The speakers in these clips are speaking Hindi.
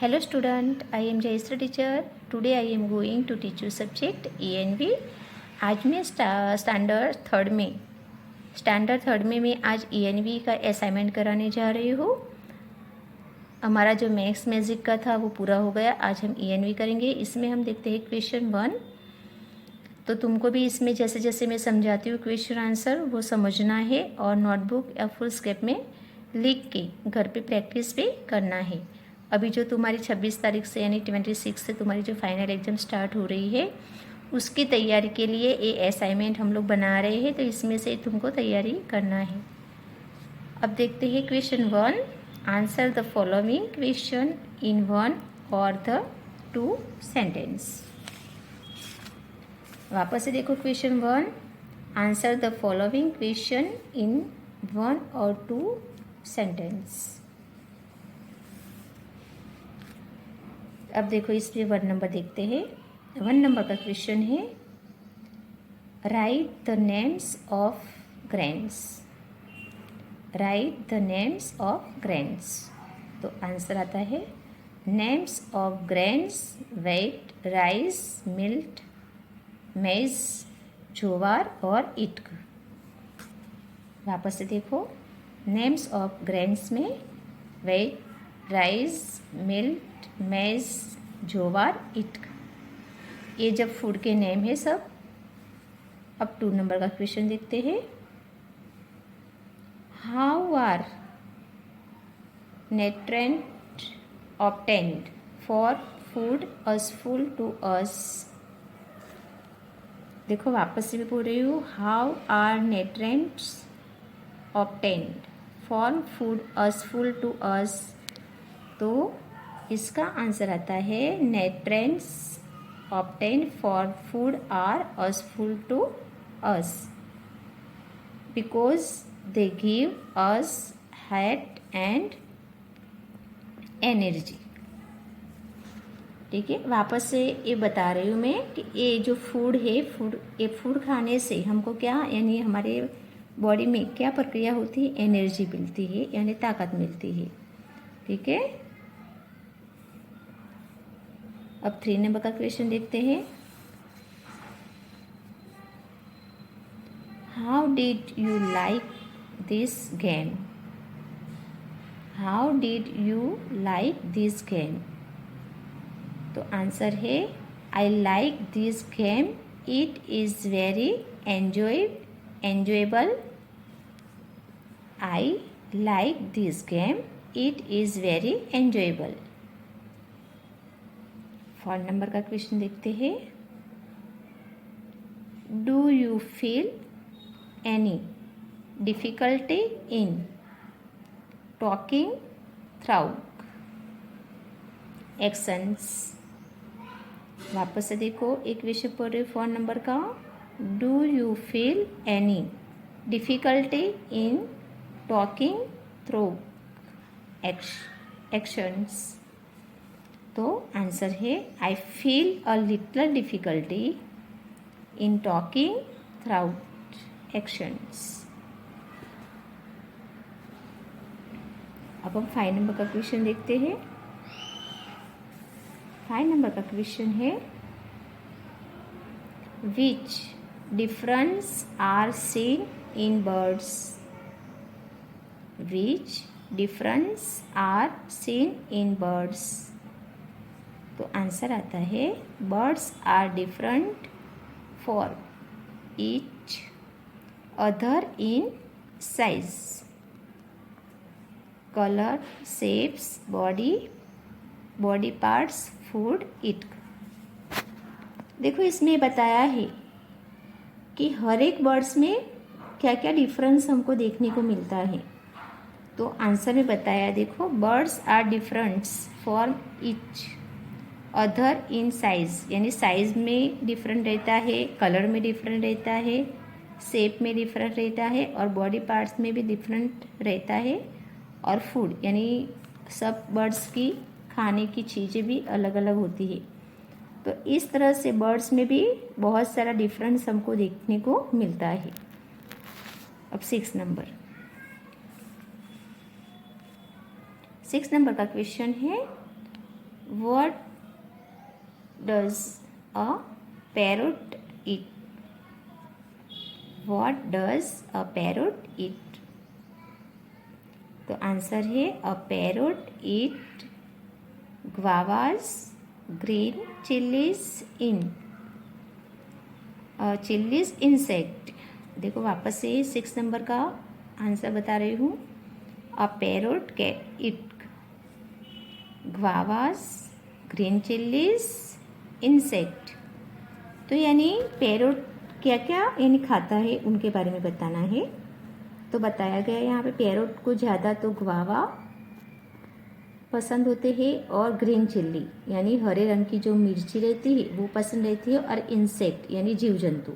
Hello student, I am Jayashree teacher. Today I am going to teach you subject ENV. आज मैं स्टैंडर्ड थर्ड में मैं आज ENV का असाइनमेंट कराने जा रही हूँ। हमारा जो मैथ्स मैजिक का था वो पूरा हो गया। आज हम ENV करेंगे। इसमें हम देखते हैं क्वेश्चन 1। तो तुमको भी इसमें जैसे जैसे मैं समझाती हूँ क्वेश्चन आंसर वो समझना है और नोटबुक या फुल स्केप में लिख के घर पे प्रैक्टिस भी करना है। अभी जो तुम्हारी 26 तारीख से यानी 26 से तुम्हारी जो फाइनल एग्ज़ाम स्टार्ट हो रही है उसकी तैयारी के लिए ये असाइनमेंट हम लोग बना रहे हैं, तो इसमें से तुमको तैयारी करना है। अब देखते हैं question 1। Answer the following question in 1 और द 2 सेंटेंस। वापस से देखो question 1। Answer the following question in 1 और 2 सेंटेंस। अब देखो इसमें 1 नंबर देखते हैं। 1 नंबर का क्वेश्चन है write the names of grains. Write the names of grains. तो आंसर आता है names of grains wheat, rice, millet, maize, jowar और इटक। वापस से देखो नेम्स ऑफ ग्रेन्स में wheat, rice, millet, maize, jowar, इटक, ये जब फूड के नेम है सब। अब 2 नंबर का क्वेश्चन देखते हैं। How are nutrient obtained for food useful to us. देखो वापस से भी बोल रही हूँ, how are nutrients obtained for food useful to us. तो इसका आंसर आता है nutrients obtained for food are useful to us because they give us health and energy. ठीक है, वापस से ये बता रही हूँ मैं कि ये जो फूड है, ये फूड खाने से हमको क्या यानी हमारे बॉडी में क्या प्रक्रिया होती है, एनर्जी मिलती है यानी ताकत मिलती है। ठीक है, अब 3 नंबर का क्वेश्चन देखते हैं। How did you like this game. How did you like this game. तो आंसर है I like this game, it is very enjoyable. I like this game, it is very enjoyable. 4 number का क्वेश्चन देखते हैं। Do you feel any difficulty in talking through actions. वापस से देखो एक क्वेश्चन पढ़ रहे 4 नंबर का। Do you feel any difficulty in talking through actions. तो आंसर है I feel a little difficulty in talking through actions. अब हम 5 नंबर का क्वेश्चन देखते हैं। 5 नंबर का क्वेश्चन है which difference are seen in birds. Which difference are seen in birds. तो आंसर आता है birds are different for each other in size, colour, shapes, body parts, food, it. देखो इसमें बताया है कि हर एक बर्ड्स में क्या क्या डिफरेंस हमको देखने को मिलता है। तो आंसर में बताया, देखो birds are different for each other in size, यानी साइज में डिफरेंट रहता है, कलर में डिफरेंट रहता है, शेप में डिफरेंट रहता है और बॉडी पार्ट्स में भी डिफरेंट रहता है और फूड यानी सब बर्ड्स की खाने की चीज़ें भी अलग अलग होती है। तो इस तरह से बर्ड्स में भी बहुत सारा डिफरेंस हमको देखने को मिलता है। अब 6 नंबर का क्वेश्चन है What does a parrot eat? What does a parrot eat? तो आंसर है a parrot eat guavas, green chilies in chillies insect. देखो वापस से 6 नंबर का आंसर बता रही हूँ। A parrot cat it guavas, green chillies, insect. तो यानी पैरोट क्या क्या यानी खाता है उनके बारे में बताना है। तो बताया गया यहाँ पे पैरोट को ज़्यादा तो ग्वावा पसंद होते हैं और ग्रीन चिल्ली यानी हरे रंग की जो मिर्ची रहती है वो पसंद रहती है, और इंसेक्ट यानी जीव जंतु।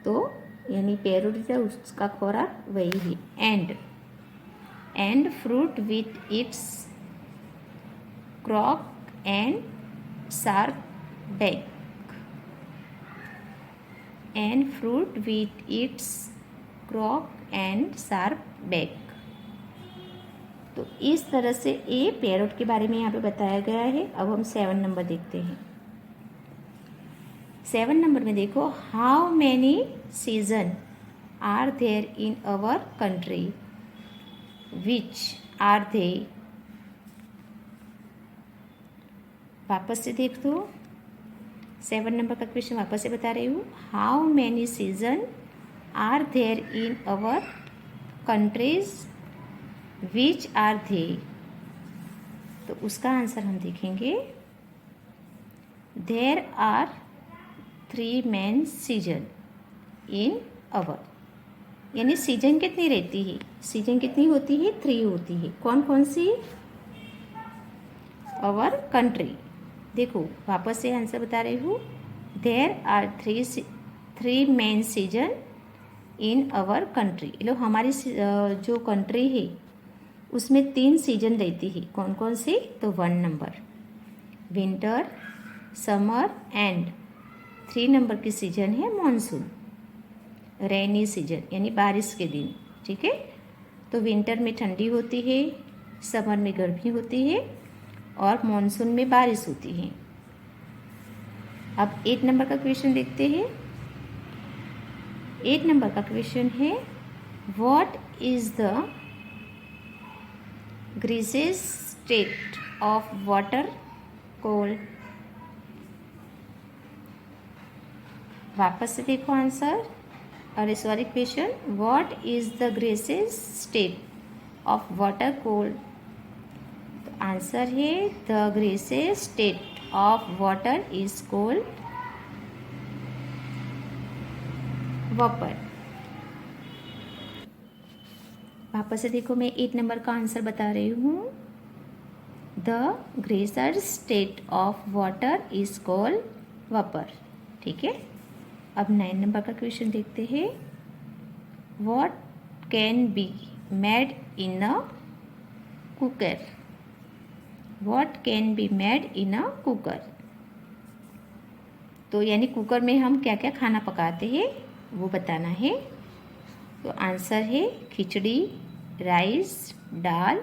तो यानी पैरोट उसका खुराक वही है। And fruit with its crook and sharp back. And fruit with its crook and sharp back. तो इस तरह से ये पैरोट के बारे में यहाँ पे बताया गया है। अब हम 7 नंबर देखते हैं। 7 नंबर में देखो, how many season are there in our country, which are they. वापस से देख दो, 7 नंबर का क्वेश्चन वापस से बता रही हूँ। How many season are there in our countries, which are they. तो उसका आंसर हम देखेंगे, there are 3 main season in our. यानी सीजन कितनी रहती है, सीजन कितनी होती है, 3 होती है। कौन कौन सी, अवर कंट्री। देखो वापस से आंसर बता रही हूँ, there are 3 main season in our country. लो हमारी जो कंट्री है उसमें 3 सीजन रहती है। कौन कौन सी, तो 1 number winter, summer and 3 number की सीजन है मॉनसून, रेनी सीजन यानी बारिश के दिन। ठीक है, तो विंटर में ठंडी होती है, समर में गर्मी होती है और मॉनसून में बारिश होती है। अब 8 नंबर का क्वेश्चन देखते हैं। 8 नंबर का क्वेश्चन है, what is the gaseous state of water called. वापस से देखो आंसर, और sorry question, what is the gaseous state of water called. तो आंसर है, the gaseous state of water is called vapour. वापस से देखो, मैं 8 नंबर का आंसर बता रही हूँ, the gaseous state of water is called vapour. ठीक है, अब 9 नंबर का क्वेश्चन देखते हैं। What can be made in a cooker. What can be made in a cooker. तो यानी कुकर में हम क्या क्या खाना पकाते हैं वो बताना है। तो आंसर है, khichdi, rice, dal,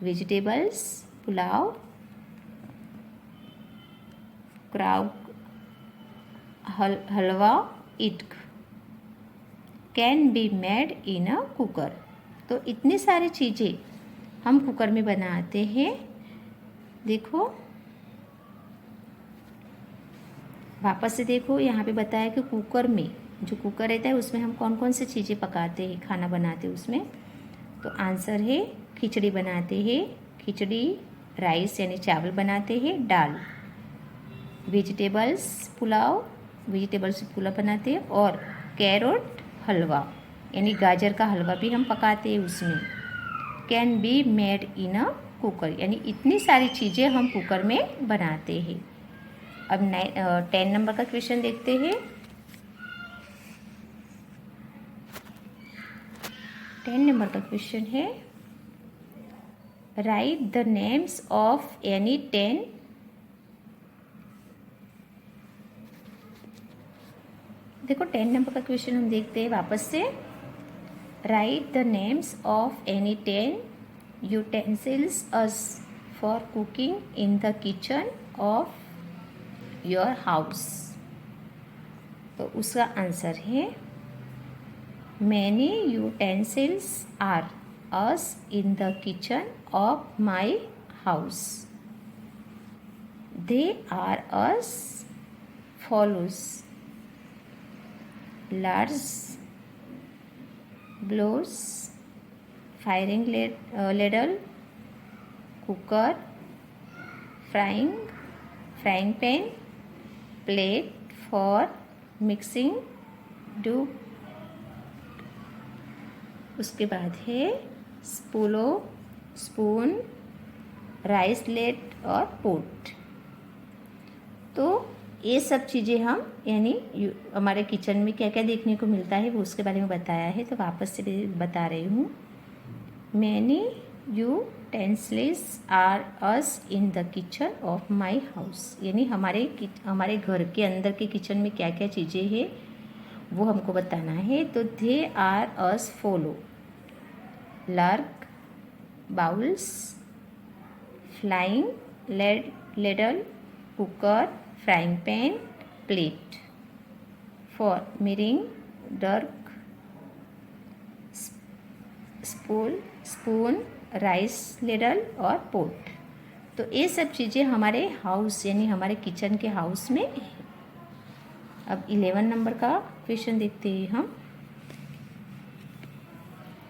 vegetables, pulao, crowd, halwa, it can be made in a cooker. तो इतनी सारी चीज़ें हम कुकर में बनाते हैं। देखो वापस से देखो, यहाँ पे बताया कि कुकर में, जो कुकर रहता है उसमें हम कौन कौन सी चीज़ें पकाते हैं, खाना बनाते हैं उसमें। तो आंसर है, खिचड़ी बनाते हैं, खिचड़ी, राइस यानी चावल बनाते हैं, दाल, वेजिटेबल्स पुलाव, वेजिटेबल्स पुलाव बनाते हैं, और कैरोट हलवा यानी गाजर का हलवा भी हम पकाते हैं उसमें। Can be made in a cooker, यानी इतनी सारी चीज़ें हम कुकर में बनाते हैं। अब 10 नंबर का क्वेश्चन देखते हैं। 10 नंबर का क्वेश्चन है, write the names of any 10 देखो 10 नंबर का क्वेश्चन हम देखते हैं वापस से। Right the names of any 10 utensils us for cooking in the kitchen of your house? तो उसका आंसर है many utensils are used in the kitchen of my house. They are as follows: large blows, firing ladle, cooker, frying pan, plate for mixing dough. उसके बाद है स्पून, राइस प्लेट और पोट। तो ये सब चीज़ें हम यानी हमारे किचन में क्या क्या देखने को मिलता है वो उसके बारे में बताया है। तो वापस से भी बता रही हूँ। Many utensils are us in the kitchen of my house, यानी हमारे घर के अंदर के किचन में क्या क्या चीज़ें हैं वो हमको बताना है। तो दे आर अस फॉलो: लर्क, bowls, flying ladle, cooker, frying pan, plate for मिरिंग, डर्क, स्पून, राइस लेडल और पोट। तो ये सब चीज़ें हमारे हाउस यानी हमारे किचन के हाउस में है। अब 11 नंबर का क्वेश्चन देखते हैं हम।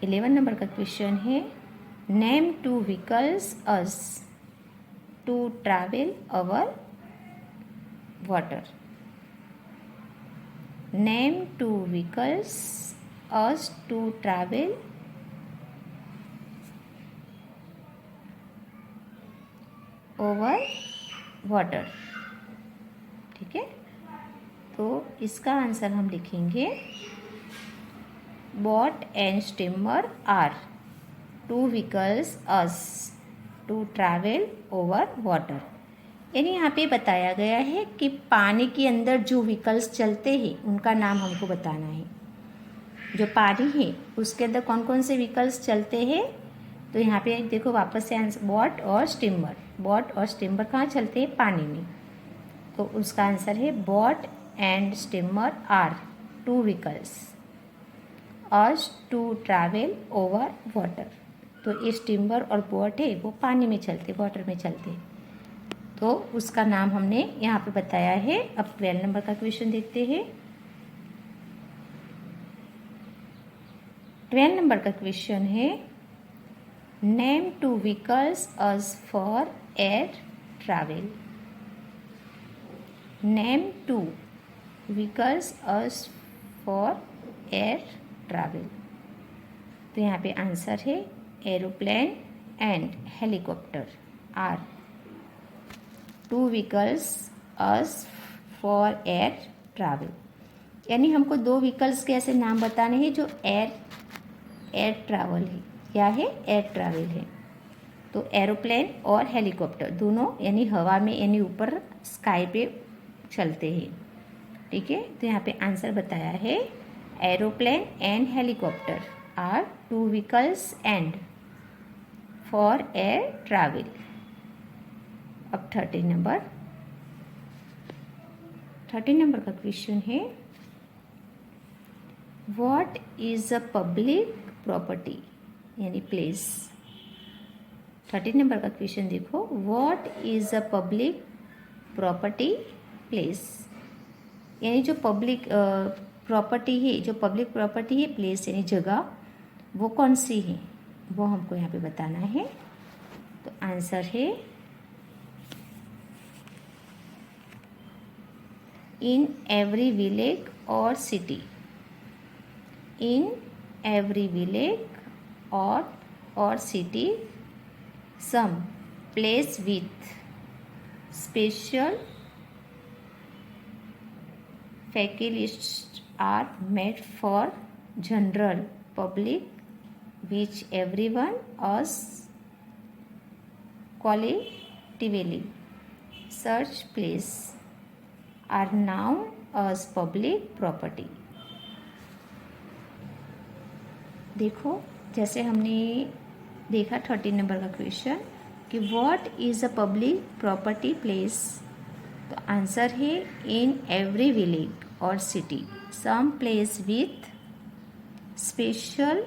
11 नंबर का क्वेश्चन है name 2 vehicles us to travel over water. Name 2 vehicles us to travel over water. ठीक है, तो इसका आंसर हम लिखेंगे boat and steamer are 2 vehicles us to travel over water. यानी यहाँ पे बताया गया है कि पानी के अंदर जो व्हीकल्स चलते हैं उनका नाम हमको बताना है। जो पानी है उसके अंदर कौन कौन से व्हीकल्स चलते हैं। तो यहाँ पे देखो वापस से आंसर बोट और स्टीमर। बोट और स्टीमर कहाँ चलते हैं? पानी में। तो उसका आंसर है boat and steamer are 2 vehicles us to travel over water. तो ये स्टीमर और बोट है वो पानी में चलते, वाटर में चलते। तो उसका नाम हमने यहाँ पे बताया है। अब 12 नंबर का क्वेश्चन देखते हैं। 12 नंबर का क्वेश्चन है name 2 vehicles us for air travel. Name 2 vehicles us for air travel. तो यहाँ पे आंसर है aeroplane and helicopter are 2 vehicles us for air travel. यानी हमको 2 व्हीकल्स के ऐसे नाम बताने हैं जो एयर ट्रैवल है। क्या है? एयर ट्रैवल है। तो एरोप्लेन और हेलीकॉप्टर दोनों यानी हवा में यानी ऊपर स्काई पे चलते हैं। ठीक है, तो यहाँ पे आंसर बताया है aeroplane and helicopter are 2 vehicles and for air travel. अब 13 नंबर का क्वेश्चन है what is a public property यानी प्लेस। 13 नंबर का क्वेश्चन देखो what is a public property place. यानी जो पब्लिक प्रॉपर्टी है, जो पब्लिक प्रॉपर्टी है प्लेस यानी जगह, वो कौन सी है वो हमको यहाँ पे बताना है। तो आंसर है इन एवरी विलेज और city. In every village or city some place with special facilities are made for general public which everyone is collectively such place are known as public property। देखो जैसे हमने देखा 13 नंबर का क्वेश्चन कि what is a public property place. तो आंसर है इन एवरी विलेज और city some place with special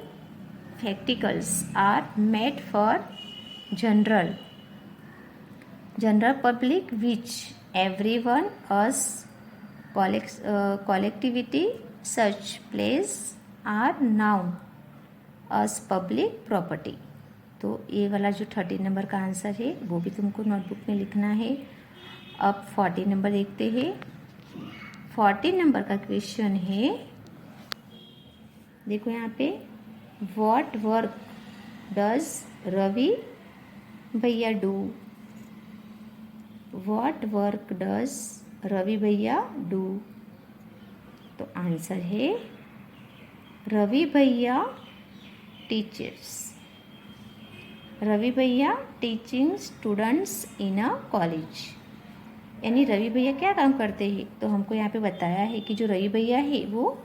spectacles are made for general public which everyone as collectivity such place are known as public property। तो ये वाला जो 30 नंबर का आंसर है वो भी तुमको नोटबुक में लिखना है। अब 40 नंबर देखते हैं। 40 नंबर का क्वेश्चन है, देखो यहाँ पे, What work does रवि भैया do? What work does Ravi भैया डू? तो आंसर है रवि भैया टीचर्स। रवि भैया teaching students in a college. यानी रवि भैया क्या काम करते हैं? तो हमको यहाँ पे बताया है कि जो रवि भैया है वो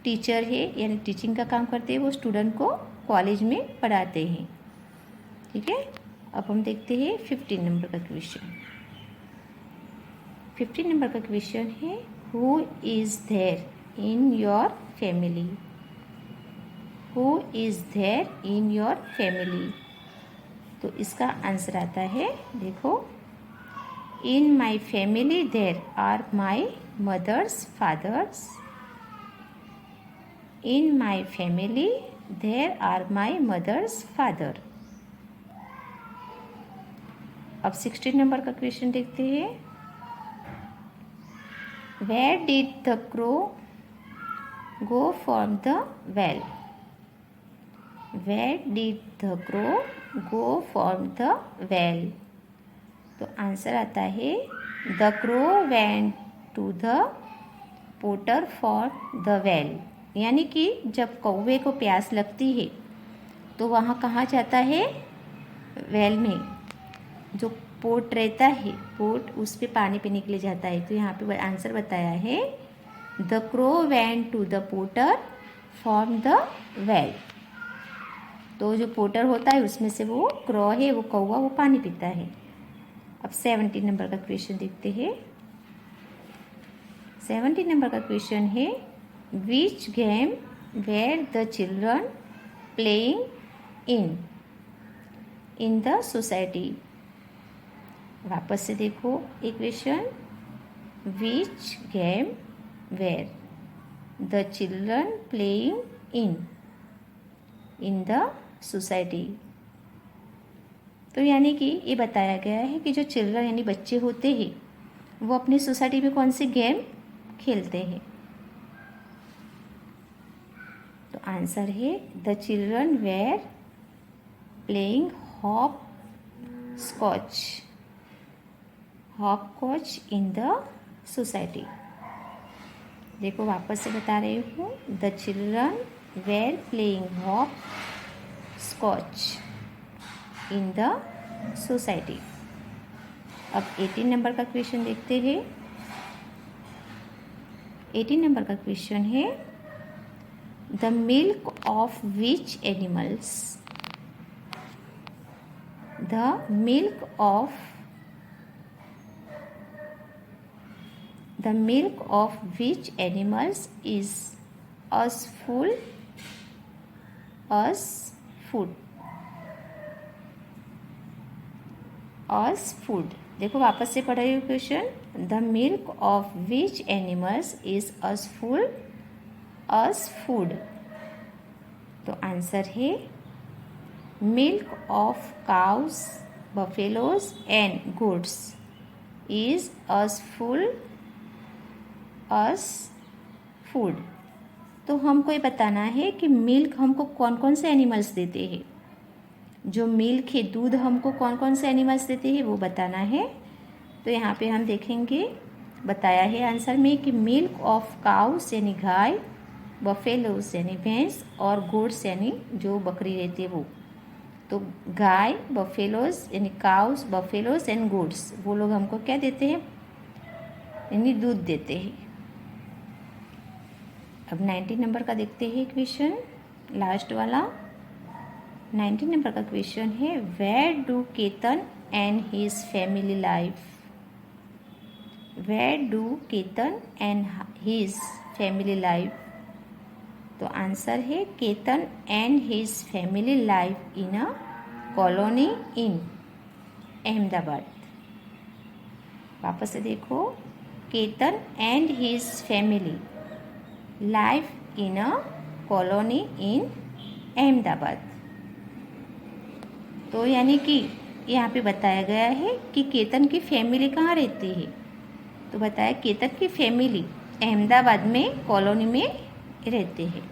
टीचर है, यानी टीचिंग का काम करते हैं, वो स्टूडेंट को कॉलेज में पढ़ाते हैं। ठीक है, अब हम देखते हैं 15 नंबर का क्वेश्चन। 15 नंबर का क्वेश्चन है, who is there in your family? Who is there in your family? तो इसका आंसर आता है, देखो, in my family there are my mothers fathers. In my family there are my mother's father। अब 16 नंबर का क्वेश्चन देखते हैं। Where did the crow go from the well? Where did the crow go from the well? तो आंसर आता है The crow went to the potter for the well। यानी कि जब कौवे को प्यास लगती है तो वहाँ कहाँ जाता है? वेल में। जो पोट रहता है, पोट, उस पे पानी पीने के लिए जाता है। तो यहाँ पे आंसर बताया है the crow went to the potter from the well. तो जो पोटर होता है उसमें से वो क्रो है, वो कौवा, वो पानी पीता है। अब 17 नंबर का क्वेश्चन देखते हैं। 17 नंबर का क्वेश्चन है, Which game were the children playing in the society? वापस से देखो एक question, Which game were the children playing in the society? तो यानी कि ये बताया गया है कि जो चिल्ड्रन यानी बच्चे होते हैं वो अपनी सोसाइटी में कौन से गेम खेलते हैं। तो आंसर है the children were playing hopscotch in the society. देखो वापस से बता रही हूँ, the children were playing hopscotch in the society. अब 18 नंबर का क्वेश्चन देखते हैं। 18 नंबर का क्वेश्चन है, the milk of which animals? The milk of which animals is us food. देखो वापस से पढ़ रही हूँ question, the milk of which animals is us food. तो आंसर है milk of cows, buffaloes and goats is us food. तो हमको ये बताना है कि मिल्क हमको कौन कौन से एनिमल्स देते हैं। जो मिल्क है, दूध, हमको कौन कौन से एनिमल्स देते हैं वो बताना है। तो यहाँ पे हम देखेंगे, बताया है आंसर में कि मिल्क ऑफ काउस यानी गाय, बफेलोस यानी भैंस, और गोट्स यानी जो बकरी रहती है वो। तो गाय, बफेलोस यानी काउस, बफेलोस एंड गोट्स, वो लोग हमको क्या देते हैं? यानी दूध देते हैं। अब 19 नंबर का देखते हैं क्वेश्चन, लास्ट वाला। 19 नंबर का क्वेश्चन है, where do Ketan and his family life? Where do Ketan and his family life? तो आंसर है Ketan and his family life in a colony in Ahmedabad. वापस से देखो, Ketan and his family life in a colony in Ahmedabad. तो यानी कि यहाँ पे बताया गया है कि केतन की फैमिली कहाँ रहती है। तो बताया केतन की फैमिली अहमदाबाद में कॉलोनी में रहते हैं।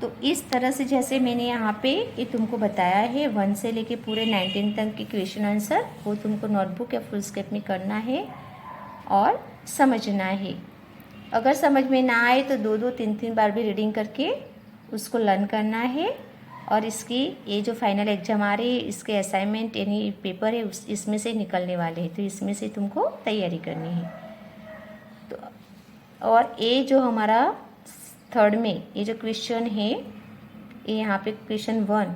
तो इस तरह से जैसे मैंने यहाँ पे ये तुमको बताया है 1 से लेके पूरे 19 तक के क्वेश्चन आंसर, वो तुमको नोटबुक या फुल स्केप में करना है और समझना है। अगर समझ में ना आए तो 2-2, 3-3 बार भी रीडिंग करके उसको लर्न करना है। और इसकी ये जो फाइनल एग्जाम आ रही है, इसके असाइनमेंट यानी पेपर है इसमें से निकलने वाले हैं, तो इसमें से तुमको तैयारी करनी है। तो और ये जो हमारा थर्ड में ये जो क्वेश्चन है, ये यहाँ पे क्वेश्चन 1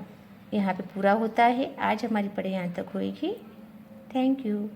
यहाँ पे पूरा होता है। आज हमारी पढ़ाई यहाँ तक होएगी। Thank you.